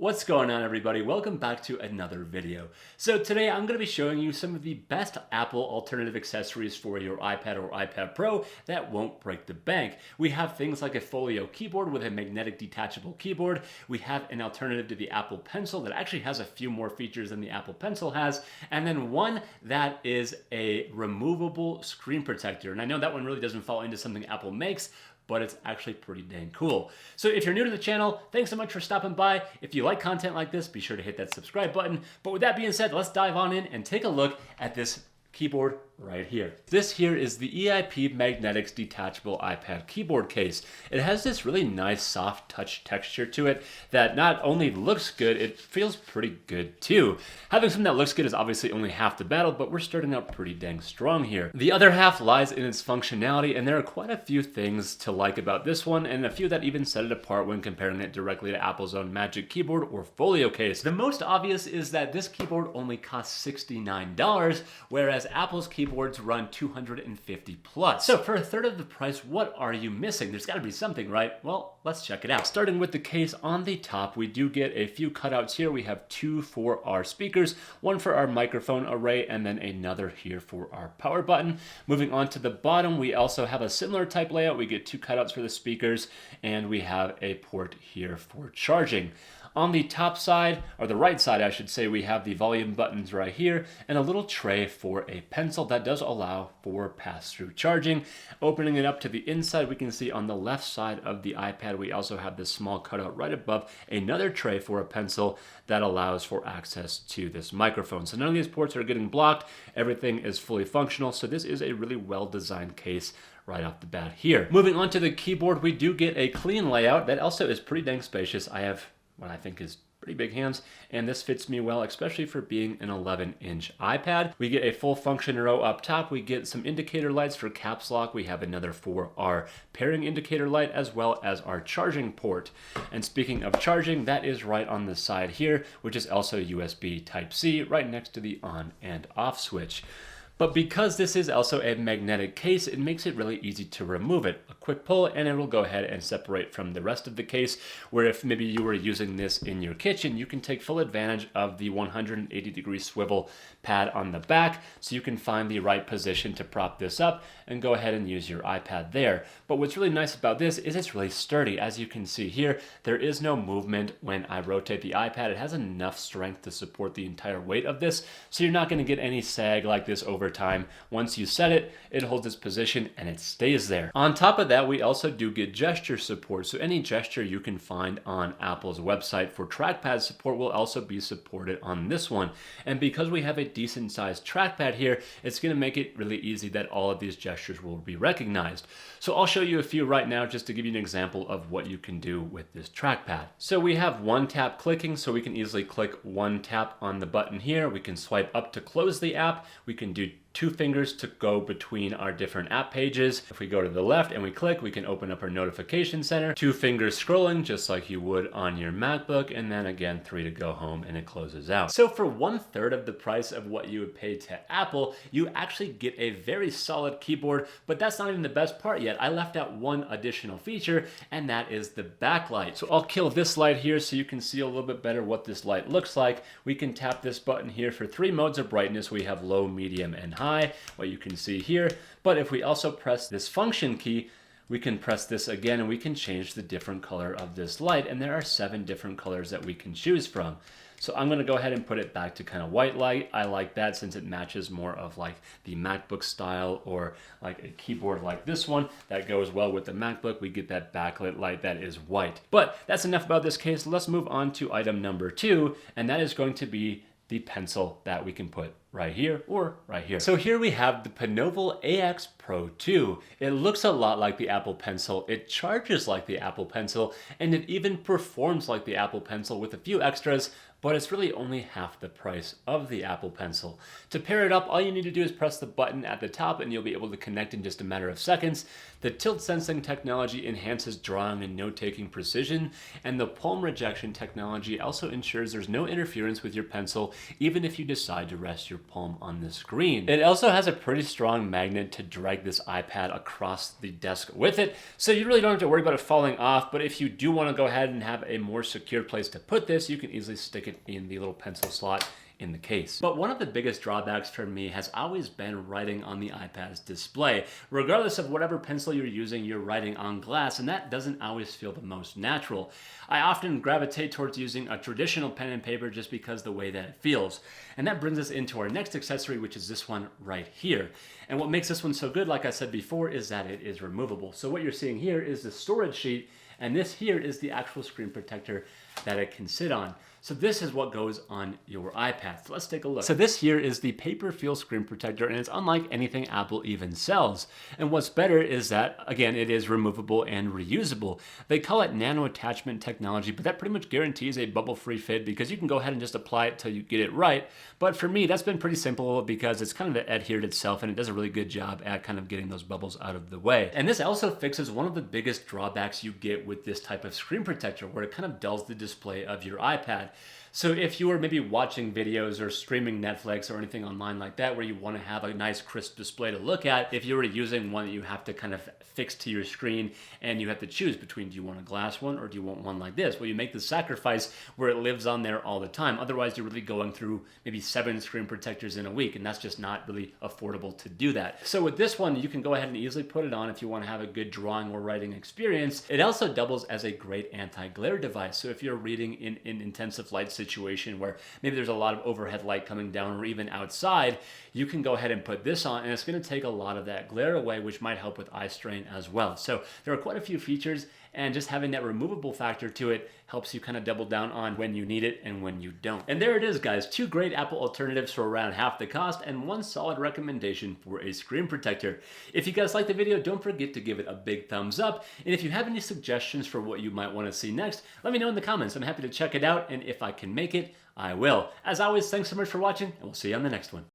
What's going on, everybody? Welcome back to another video. So today I'm going to be showing you some of the best Apple alternative accessories for your iPad or iPad Pro that won't break the bank. We have things like a Folio keyboard with a magnetic detachable keyboard. We have an alternative to the Apple Pencil that actually has a few more features than the Apple Pencil has. And then one that is a removable screen protector. And I know that one really doesn't fall into something Apple makes, but it's actually pretty dang cool. So if you're new to the channel, thanks so much for stopping by. If you like content like this, be sure to hit that subscribe button. But with that being said, let's dive on in and take a look at this keyboard right here. This here is the EIP Magnetics Detachable iPad Keyboard Case. It has this really nice soft touch texture to it that not only looks good, it feels pretty good too. Having something that looks good is obviously only half the battle, but we're starting out pretty dang strong here. The other half lies in its functionality, and there are quite a few things to like about this one, and a few that even set it apart when comparing it directly to Apple's own Magic Keyboard or Folio case. The most obvious is that this keyboard only costs $69, whereas Apple's keyboards run $250 plus. So for a third of the price, what are you missing? There's got to be something, right? Well, let's check it out. Starting with the case on the top, we do get a few cutouts here. We have two for our speakers, one for our microphone array, and then another here for our power button. Moving on to the bottom, we also have a similar type layout. We get two cutouts for the speakers, and we have a port here for charging. On the top side, or the right side I should say, we have the volume buttons right here and a little tray for a pencil that does allow for pass-through charging. Opening it up to the inside, we can see on the left side of the iPad we also have this small cutout right above another tray for a pencil that allows for access to this microphone. So none of these ports are getting blocked. Everything is fully functional, so this is a really well-designed case right off the bat here. Moving on to the keyboard, we do get a clean layout that also is pretty dang spacious. I have what I think is pretty big hands, and this fits me well, especially for being an 11-inch iPad. We get a full function row up top. We get some indicator lights for caps lock. We have another for our pairing indicator light, as well as our charging port. And speaking of charging, that is right on the side here, which is also USB Type-C, right next to the on and off switch. But because this is also a magnetic case, it makes it really easy to remove it. A quick pull and it will go ahead and separate from the rest of the case, where if maybe you were using this in your kitchen, you can take full advantage of the 180-degree swivel pad on the back, so you can find the right position to prop this up and go ahead and use your iPad there. But what's really nice about this is it's really sturdy. As you can see here, there is no movement when I rotate the iPad. It has enough strength to support the entire weight of this, so you're not going to get any sag like this over time. Once you set it, it holds its position and it stays there. On top of that, we also do get gesture support. So any gesture you can find on Apple's website for trackpad support will also be supported on this one. And because we have a decent sized trackpad here, it's going to make it really easy that all of these gestures will be recognized. So I'll show you a few right now just to give you an example of what you can do with this trackpad. So we have one tap clicking, so we can easily click one tap on the button here. We can swipe up to close the app. We can do two fingers to go between our different app pages. If we go to the left and we click, we can open up our notification center. Two fingers scrolling just like you would on your MacBook, and then again, three to go home and it closes out. So for 1/3 of the price of what you would pay to Apple, you actually get a very solid keyboard, but that's not even the best part yet. I left out one additional feature, and that is the backlight. So I'll kill this light here so you can see a little bit better what this light looks like. We can tap this button here for 3 modes of brightness. We have low, medium, and high, what you can see here. But if we also press this function key, we can press this again and we can change the different color of this light, and there are 7 different colors that we can choose from. So I'm going to go ahead and put it back to kind of white light. I like that since it matches more of like the MacBook style, or like a keyboard like this one that goes well with the MacBook. We get that backlit light that is white. But that's enough about this case. Let's move on to item number 2, and that is going to be the pencil that we can put right here or right here. So here we have the Penoval AX Pro 2. It looks a lot like the Apple Pencil, it charges like the Apple Pencil, and it even performs like the Apple Pencil with a few extras, but it's really only half the price of the Apple Pencil. To pair it up, all you need to do is press the button at the top and you'll be able to connect in just a matter of seconds. The tilt sensing technology enhances drawing and note-taking precision, and the palm rejection technology also ensures there's no interference with your pencil, even if you decide to rest your palm on the screen. It also has a pretty strong magnet to drag drag this iPad across the desk with it. So you really don't have to worry about it falling off, but if you do want to go ahead and have a more secure place to put this, you can easily stick it in the little pencil slot in the case. But one of the biggest drawbacks for me has always been writing on the iPad's display. Regardless of whatever pencil you're using, you're writing on glass, and that doesn't always feel the most natural. I often gravitate towards using a traditional pen and paper just because the way that it feels. And that brings us into our next accessory, which is this one right here. And what makes this one so good, like I said before, is that it is removable. So what you're seeing here is the storage sheet, and this here is the actual screen protector that it can sit on. So this is what goes on your iPad. So let's take a look. So this here is the paper feel screen protector, and it's unlike anything Apple even sells. And what's better is that, again, it is removable and reusable. They call it nano attachment technology, but that pretty much guarantees a bubble-free fit because you can go ahead and just apply it till you get it right. But for me, that's been pretty simple because it's kind of adhered itself, and it does a really good job at kind of getting those bubbles out of the way. And this also fixes one of the biggest drawbacks you get with this type of screen protector, where it kind of dulls the display of your iPad. So if you were maybe watching videos or streaming Netflix or anything online like that where you want to have a nice crisp display to look at, if you were using one that you have to kind of fix to your screen and you have to choose between do you want a glass one or do you want one like this? Well, you make the sacrifice where it lives on there all the time. Otherwise, you're really going through maybe 7 screen protectors in a week, and that's just not really affordable to do that. So with this one, you can go ahead and easily put it on if you want to have a good drawing or writing experience. It also doubles as a great anti-glare device. So if you're reading in an intensive light situation where maybe there's a lot of overhead light coming down or even outside, you can go ahead and put this on, and it's going to take a lot of that glare away, which might help with eye strain as well. So there are quite a few features, and just having that removable factor to it helps you kind of double down on when you need it and when you don't. And there it is, guys. 2 great Apple alternatives for around half the cost and 1 solid recommendation for a screen protector. If you guys liked the video, don't forget to give it a big thumbs up. And if you have any suggestions for what you might want to see next, let me know in the comments. I'm happy to check it out, and if I can make it, I will. As always, thanks so much for watching, and we'll see you on the next one.